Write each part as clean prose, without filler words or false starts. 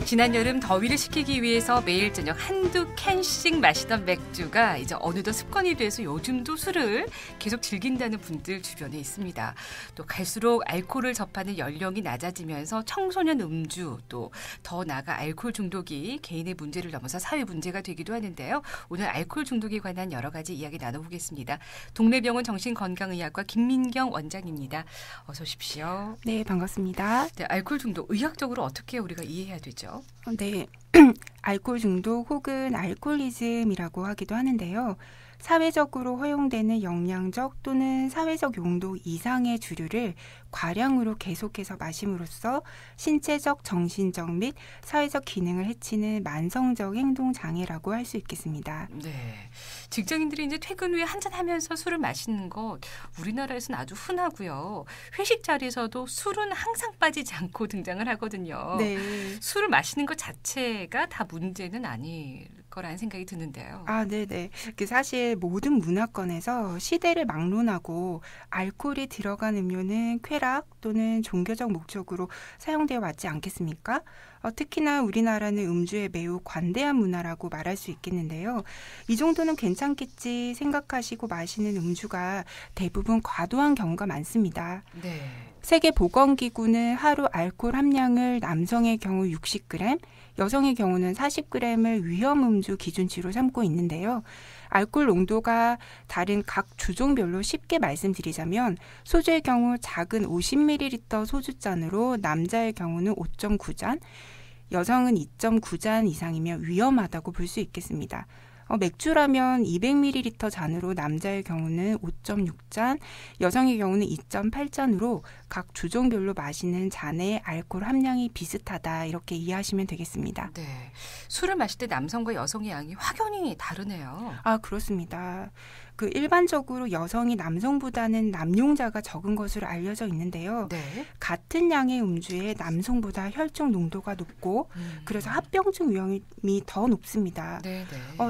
지난 여름 더위를 식히기 위해서 매일 저녁 한두 캔씩 마시던 맥주가 이제 어느덧 습관이 돼서 요즘도 술을 계속 즐긴다는 분들 주변에 있습니다. 또 갈수록 알코올을 접하는 연령이 낮아지면서 청소년 음주 또 더 나아가 알코올 중독이 개인의 문제를 넘어서 사회 문제가 되기도 하는데요. 오늘 알코올 중독에 관한 여러 가지 이야기 나눠보겠습니다. 동래병원 정신건강의학과 김민경 원장입니다. 어서 오십시오. 네, 반갑습니다. 네, 알코올 중독 의학적으로 어떻게 우리가 이해해야 되죠? 네, 알코올 중독 혹은 알코올리즘이라고 하기도 하는데요. 사회적으로 허용되는 영양적 또는 사회적 용도 이상의 주류를 과량으로 계속해서 마심으로써 신체적, 정신적 및 사회적 기능을 해치는 만성적 행동 장애라고 할 수 있겠습니다. 네, 직장인들이 이제 퇴근 후에 한잔하면서 술을 마시는 것 우리나라에서는 아주 흔하고요. 회식 자리에서도 술은 항상 빠지지 않고 등장을 하거든요. 네. 술을 마시는 것 자체가 다 문제는 아닐 거라는 생각이 드는데요. 네네. 사실 모든 문화권에서 시대를 막론하고 알코올이 들어간 음료는 쾌락 또는 종교적 목적으로 사용되어 왔지 않겠습니까? 특히나 우리나라는 음주에 매우 관대한 문화라고 말할 수 있겠는데요. 이 정도는 괜찮겠지 생각하시고 마시는 음주가 대부분 과도한 경우가 많습니다. 네. 세계보건기구는 하루 알코올 함량을 남성의 경우 60g, 여성의 경우는 40g을 위험음주 기준치로 삼고 있는데요. 알코올 농도가 다른 각 주종별로 쉽게 말씀드리자면 소주의 경우 작은 50ml 소주잔으로 남자의 경우는 5.9잔, 여성은 2.9잔 이상이면 위험하다고 볼 수 있겠습니다. 맥주라면 200ml 잔으로 남자의 경우는 5.6잔, 여성의 경우는 2.8잔으로 각 주종별로 마시는 잔의 알코올 함량이 비슷하다 이렇게 이해하시면 되겠습니다. 네, 술을 마실 때 남성과 여성의 양이 확연히 다르네요. 그렇습니다. 일반적으로 여성이 남성보다는 남용자가 적은 것으로 알려져 있는데요. 네. 같은 양의 음주에 남성보다 혈중 농도가 높고 그래서 합병증 위험이 더 높습니다. 네.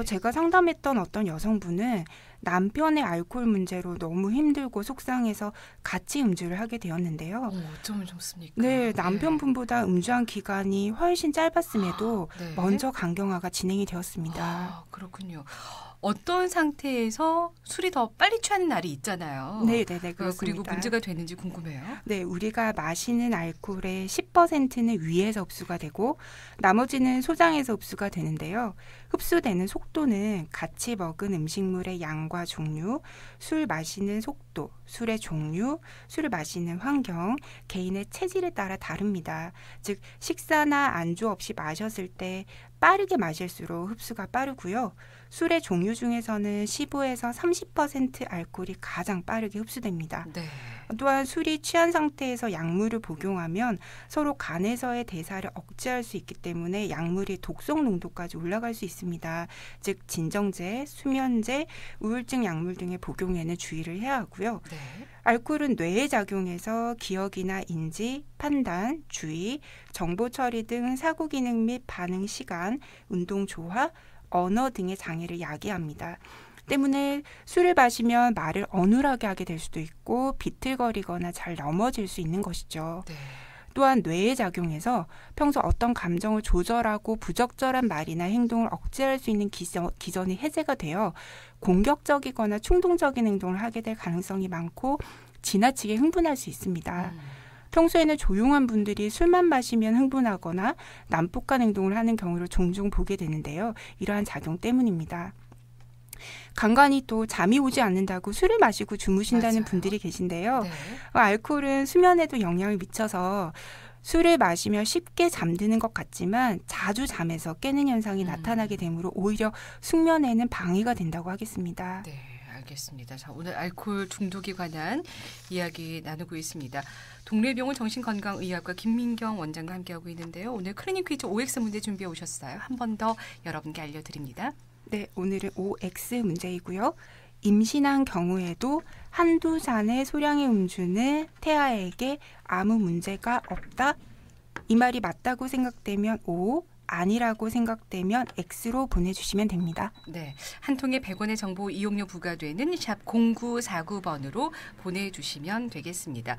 제가 상담했던 어떤 여성분은 남편의 알코올 문제로 너무 힘들고 속상해서 같이 음주를 하게 되었는데요. 어쩌면 좋습니까? 네, 남편분보다 음주한 기간이 훨씬 짧았음에도 네. 먼저 간경화가 진행이 되었습니다. 그렇군요. 어떤 상태에서 술이 더 빨리 취하는 날이 있잖아요. 네, 그렇습니다. 그리고 문제가 되는지 궁금해요. 네, 우리가 마시는 알코올의 10%는 위에서 흡수가 되고 나머지는 소장에서 흡수가 되는데요. 흡수되는 속도는 같이 먹은 음식물의 양과 종류, 술 마시는 속도, 술의 종류, 술을 마시는 환경, 개인의 체질에 따라 다릅니다. 즉, 식사나 안주 없이 마셨을 때 빠르게 마실수록 흡수가 빠르고요. 술의 종류 중에서는 15에서 30% 알코올이 가장 빠르게 흡수됩니다. 네. 또한 술이 취한 상태에서 약물을 복용하면 서로 간에서의 대사를 억제할 수 있기 때문에 약물이 독성 농도까지 올라갈 수 있습니다. 즉 진정제, 수면제, 우울증 약물 등의 복용에는 주의를 해야 하고요. 네. 알코올은 뇌에 작용해서 기억이나 인지, 판단, 주의, 정보 처리 등 사고 기능 및 반응 시간, 운동 조화, 언어 등의 장애를 야기합니다. 때문에 술을 마시면 말을 어눌하게 하게 될 수도 있고 비틀거리거나 잘 넘어질 수 있는 것이죠. 네. 또한 뇌에 작용해서 평소 어떤 감정을 조절하고 부적절한 말이나 행동을 억제할 수 있는 기전이 해제가 되어 공격적이거나 충동적인 행동을 하게 될 가능성이 많고 지나치게 흥분할 수 있습니다. 평소에는 조용한 분들이 술만 마시면 흥분하거나 난폭한 행동을 하는 경우를 종종 보게 되는데요. 이러한 작용 때문입니다. 간간히 또 잠이 오지 않는다고 술을 마시고 주무신다는 맞아요. 분들이 계신데요. 네. 알코올은 수면에도 영향을 미쳐서 술을 마시면 쉽게 잠드는 것 같지만 자주 잠에서 깨는 현상이 나타나게 되므로 오히려 숙면에는 방해가 된다고 하겠습니다. 네, 알겠습니다. 자, 오늘 알코올 중독에 관한 이야기 나누고 있습니다. 동래병원 정신건강의학과 김민경 원장과 함께하고 있는데요. 오늘 클리닉 퀴즈 OX 문제 준비해 오셨어요. 한 번 더 여러분께 알려드립니다. 네, 오늘은 OX 문제이고요. 임신한 경우에도 한두 잔의 소량의 음주는 태아에게 아무 문제가 없다. 이 말이 맞다고 생각되면 O, 아니라고 생각되면 X로 보내주시면 됩니다. 네, 한 통에 100원의 정보 이용료 부과되는 샵 0949번으로 보내주시면 되겠습니다.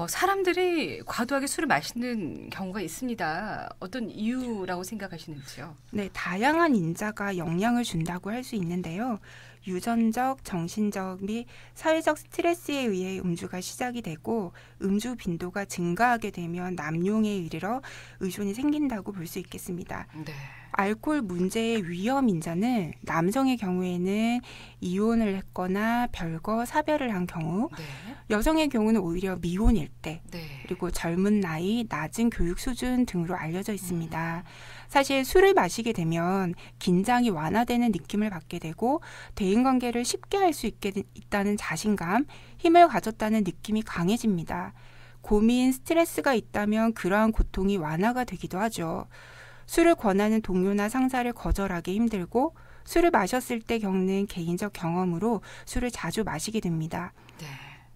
사람들이 과도하게 술을 마시는 경우가 있습니다. 어떤 이유라고 생각하시는지요? 네, 다양한 인자가 영향을 준다고 할 수 있는데요. 유전적, 정신적 및 사회적 스트레스에 의해 음주가 시작이 되고 음주 빈도가 증가하게 되면 남용에 이르러 의존이 생긴다고 볼 수 있겠습니다. 네. 알코올 문제의 위험 인자는 남성의 경우에는 이혼을 했거나 별거 사별을 한 경우, 네. 여성의 경우는 오히려 미혼일 때, 네. 그리고 젊은 나이, 낮은 교육 수준 등으로 알려져 있습니다. 사실 술을 마시게 되면 긴장이 완화되는 느낌을 받게 되고 대인관계를 쉽게 할 수 있다는 자신감, 힘을 가졌다는 느낌이 강해집니다. 고민, 스트레스가 있다면 그러한 고통이 완화가 되기도 하죠. 술을 권하는 동료나 상사를 거절하기 힘들고 술을 마셨을 때 겪는 개인적 경험으로 술을 자주 마시게 됩니다. 네.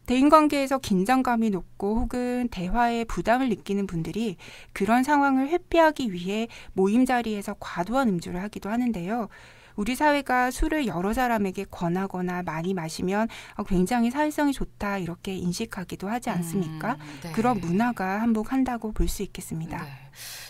대인관계에서 긴장감이 높고 혹은 대화에 부담을 느끼는 분들이 그런 상황을 회피하기 위해 모임 자리에서 과도한 음주를 하기도 하는데요. 우리 사회가 술을 여러 사람에게 권하거나 많이 마시면 굉장히 사회성이 좋다 이렇게 인식하기도 하지 않습니까? 네. 그런 문화가 한몫한다고 볼 수 있겠습니다. 네.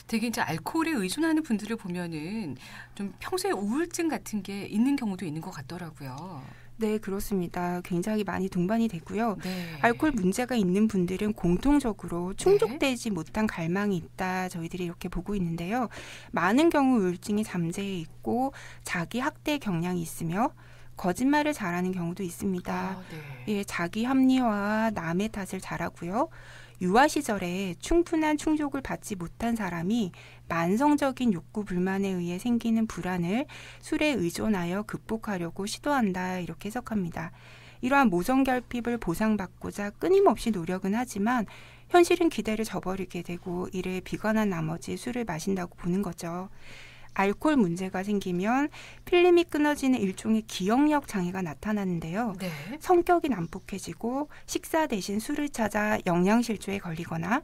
되게 이제 알코올에 의존하는 분들을 보면은 좀 평소에 우울증 같은 게 있는 경우도 있는 것 같더라고요. 네, 그렇습니다. 굉장히 많이 동반이 되고요. 네. 알코올 문제가 있는 분들은 공통적으로 충족되지 못한 갈망이 있다. 저희들이 이렇게 보고 있는데요. 많은 경우 우울증이 잠재해 있고 자기 학대 경향이 있으며 거짓말을 잘하는 경우도 있습니다. 네. 예, 자기 합리화와 남의 탓을 잘하고요. 유아 시절에 충분한 충족을 받지 못한 사람이 만성적인 욕구 불만에 의해 생기는 불안을 술에 의존하여 극복하려고 시도한다 이렇게 해석합니다. 이러한 모성 결핍을 보상받고자 끊임없이 노력은 하지만 현실은 기대를 저버리게 되고 이를 비관한 나머지 술을 마신다고 보는 거죠. 알코올 문제가 생기면 필름이 끊어지는 일종의 기억력 장애가 나타나는데요. 네. 성격이 난폭해지고 식사 대신 술을 찾아 영양실조에 걸리거나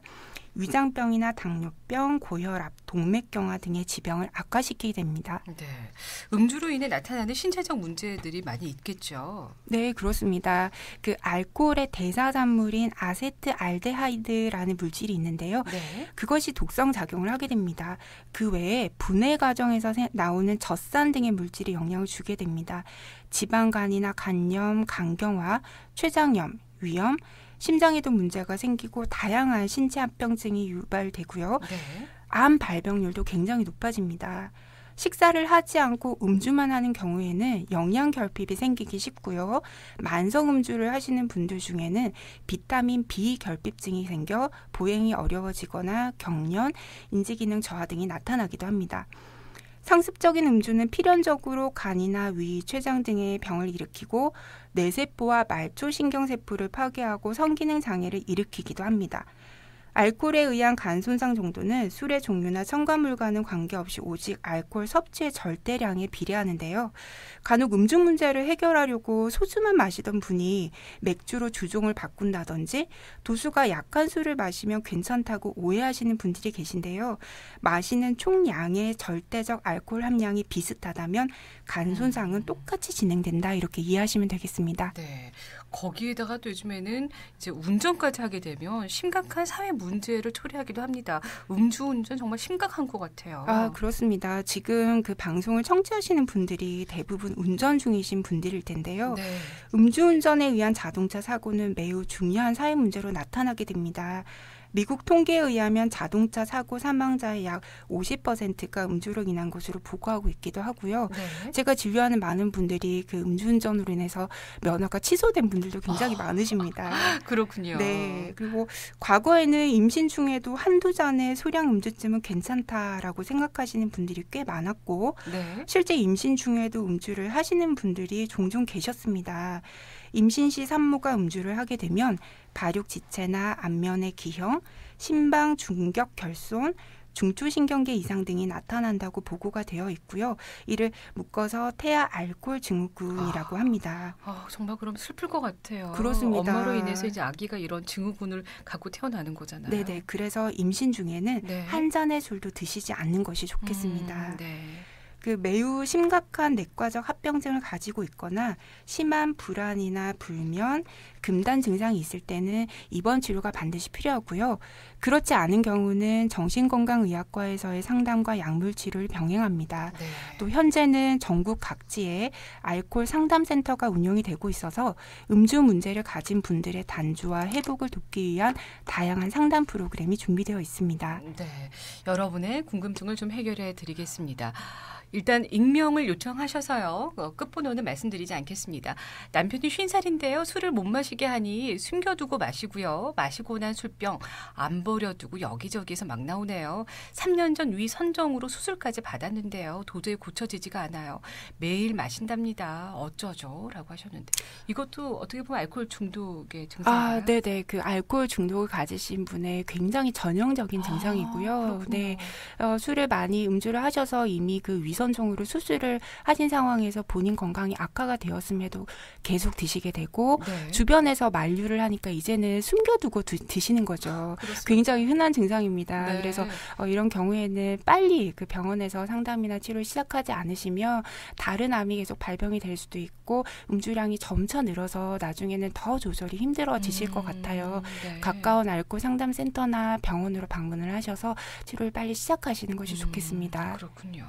위장병이나 당뇨병, 고혈압, 동맥경화 등의 지병을 악화시키게 됩니다. 네. 음주로 인해 나타나는 신체적 문제들이 많이 있겠죠. 네, 그렇습니다. 그 알코올의 대사산물인 아세트알데하이드라는 물질이 있는데요. 네. 그것이 독성 작용을 하게 됩니다. 그 외에 분해 과정에서 나오는 젖산 등의 물질이 영향을 주게 됩니다. 지방간이나 간염, 간경화, 췌장염, 위염, 심장에도 문제가 생기고 다양한 신체 합병증이 유발되고요. 네. 암 발병률도 굉장히 높아집니다. 식사를 하지 않고 음주만 하는 경우에는 영양 결핍이 생기기 쉽고요. 만성 음주를 하시는 분들 중에는 비타민 B 결핍증이 생겨 보행이 어려워지거나 경련, 인지기능 저하 등이 나타나기도 합니다. 상습적인 음주는 필연적으로 간이나 위, 췌장 등의 병을 일으키고 뇌세포와 말초신경세포를 파괴하고 성기능 장애를 일으키기도 합니다. 알코올에 의한 간 손상 정도는 술의 종류나 첨가물과는 관계없이 오직 알코올 섭취의 절대량에 비례하는데요. 간혹 음주 문제를 해결하려고 소주만 마시던 분이 맥주로 주종을 바꾼다든지 도수가 약한 술을 마시면 괜찮다고 오해하시는 분들이 계신데요. 마시는 총량의 절대적 알코올 함량이 비슷하다면 간 손상은 똑같이 진행된다 이렇게 이해하시면 되겠습니다. 네. 거기에다가 또 요즘에는 이제 운전까지 하게 되면 심각한 사회 문제를 초래하기도 합니다. 음주운전 정말 심각한 것 같아요. 아, 그렇습니다. 지금 그 방송을 청취하시는 분들이 대부분 운전 중이신 분들일 텐데요. 네. 음주운전에 의한 자동차 사고는 매우 중요한 사회 문제로 나타나게 됩니다. 미국 통계에 의하면 자동차 사고 사망자의 약 50%가 음주로 인한 것으로 보고하고 있기도 하고요. 네. 제가 진료하는 많은 분들이 그 음주운전으로 인해서 면허가 취소된 분들도 굉장히 많으십니다. 그렇군요. 네. 그리고 과거에는 임신 중에도 한두 잔의 소량 음주쯤은 괜찮다라고 생각하시는 분들이 꽤 많았고 네. 실제 임신 중에도 음주를 하시는 분들이 종종 계셨습니다. 임신 시 산모가 음주를 하게 되면 발육지체나 안면의 기형, 심방 중격 결손, 중추신경계 이상 등이 나타난다고 보고가 되어 있고요. 이를 묶어서 태아 알코올 증후군이라고 합니다. 정말 그럼 슬플 것 같아요. 그렇습니다. 엄마로 인해서 이제 아기가 이런 증후군을 갖고 태어나는 거잖아요. 네네. 그래서 임신 중에는 네. 한 잔의 술도 드시지 않는 것이 좋겠습니다. 네. 그 매우 심각한 내과적 합병증을 가지고 있거나 심한 불안이나 불면, 금단 증상이 있을 때는 입원 치료가 반드시 필요하고요. 그렇지 않은 경우는 정신건강의학과에서의 상담과 약물 치료를 병행합니다. 네. 또 현재는 전국 각지에 알코올 상담센터가 운영이 되고 있어서 음주 문제를 가진 분들의 단주와 회복을 돕기 위한 다양한 상담 프로그램이 준비되어 있습니다. 네, 여러분의 궁금증을 좀 해결해 드리겠습니다. 일단 익명을 요청하셔서요. 끝번호는 말씀드리지 않겠습니다. 남편이 50살인데요. 술을 못 마시게 하니 숨겨두고 마시고요. 마시고 난 술병 안 버려두고 여기저기서 막 나오네요. 3년 전 위 선정으로 수술까지 받았는데요. 도저히 고쳐지지가 않아요. 매일 마신답니다. 어쩌죠? 라고 하셨는데 이것도 어떻게 보면 알코올 중독의 증상인가요? 네네. 그 알코올 중독을 가지신 분의 굉장히 전형적인 증상이고요. 네, 술을 많이 음주를 하셔서 이미 그 위선종으로 수술을 하신 상황에서 본인 건강이 악화가 되었음에도 계속 드시게 되고 네. 주변에서 만류를 하니까 이제는 숨겨두고 드시는 거죠. 그렇습니다. 굉장히 흔한 증상입니다. 네. 그래서 이런 경우에는 빨리 그 병원에서 상담이나 치료를 시작하지 않으시면 다른 암이 계속 발병이 될 수도 있고 음주량이 점차 늘어서 나중에는 더 조절이 힘들어지실 것 같아요. 네. 가까운 알코올 상담센터나 병원으로 방문을 하셔서 치료를 빨리 시작하시는 것이 좋겠습니다. 그렇군요.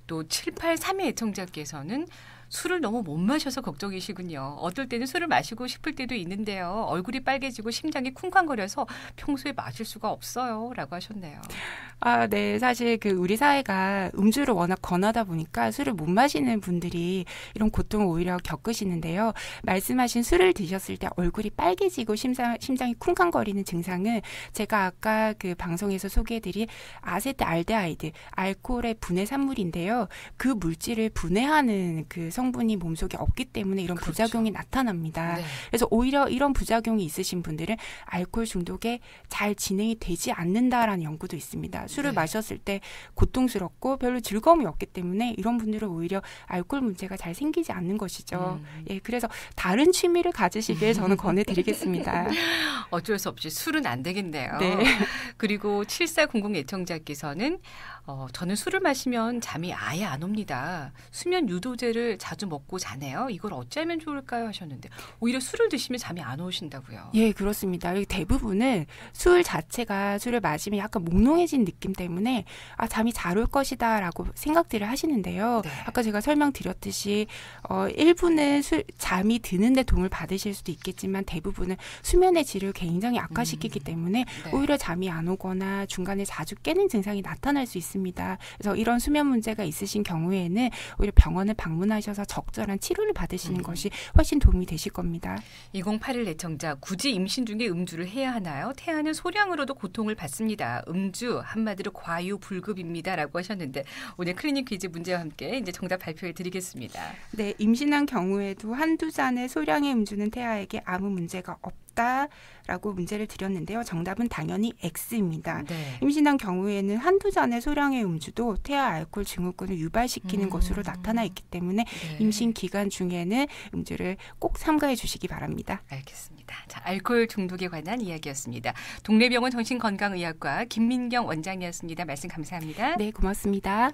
또 7832 애청자께서는 술을 너무 못 마셔서 걱정이시군요. 어떨 때는 술을 마시고 싶을 때도 있는데요. 얼굴이 빨개지고 심장이 쿵쾅거려서 평소에 마실 수가 없어요. 라고 하셨네요. 네. 사실 그 우리 사회가 음주를 워낙 권하다 보니까 술을 못 마시는 분들이 이런 고통을 오히려 겪으시는데요. 말씀하신 술을 드셨을 때 얼굴이 빨개지고 심장이 쿵쾅거리는 증상은 제가 아까 그 방송에서 소개해드린 아세트알데하이드, 알코올의 분해 산물인데요. 그 물질을 분해하는 그 성분이 몸속에 없기 때문에 이런 그렇죠. 부작용이 나타납니다. 네. 그래서 오히려 이런 부작용이 있으신 분들은 알코올 중독에 잘 진행이 되지 않는다라는 연구도 있습니다. 술을 네. 마셨을 때 고통스럽고 별로 즐거움이 없기 때문에 이런 분들은 오히려 알코올 문제가 잘 생기지 않는 것이죠. 예, 그래서 다른 취미를 가지시길 저는 권해드리겠습니다. 어쩔 수 없이 술은 안 되겠네요. 네. 그리고 7400 애청자께서는 저는 술을 마시면 잠이 아예 안 옵니다. 수면 유도제를 자주 먹고 자네요. 이걸 어찌하면 좋을까요? 하셨는데 오히려 술을 드시면 잠이 안 오신다고요. 예, 그렇습니다. 대부분은 술 자체가 술을 마시면 약간 몽롱해진 느낌 때문에 잠이 잘 올 것이다라고 생각들을 하시는데요. 네. 아까 제가 설명드렸듯이 일부는 잠이 드는데 도움을 받으실 수도 있겠지만 대부분은 수면의 질을 굉장히 악화시키기 때문에 네. 오히려 잠이 안 오거나 중간에 자주 깨는 증상이 나타날 수 있습니다. 그래서 이런 수면 문제가 있으신 경우에는 오히려 병원을 방문하셔서 적절한 치료를 받으시는 것이 훨씬 도움이 되실 겁니다. 2081 애청자, 굳이 임신 중에 음주를 해야 하나요? 태아는 소량으로도 고통을 받습니다. 음주 한마디로 과유불급입니다. 라고 하셨는데 오늘 클리닉 퀴즈 문제와 함께 이제 정답 발표해 드리겠습니다. 네, 임신한 경우에도 한두 잔의 소량의 음주는 태아에게 아무 문제가 없다라고 문제를 드렸는데요. 정답은 당연히 X입니다. 네. 임신한 경우에는 한두 잔의 소량의 음주도 태아 알코올 증후군을 유발시키는 것으로 나타나 있기 때문에 네. 임신 기간 중에는 음주를 꼭 삼가해 주시기 바랍니다. 알겠습니다. 자, 알코올 중독에 관한 이야기였습니다. 동래병원 정신건강의학과 김민경 원장이었습니다. 말씀 감사합니다. 네, 고맙습니다.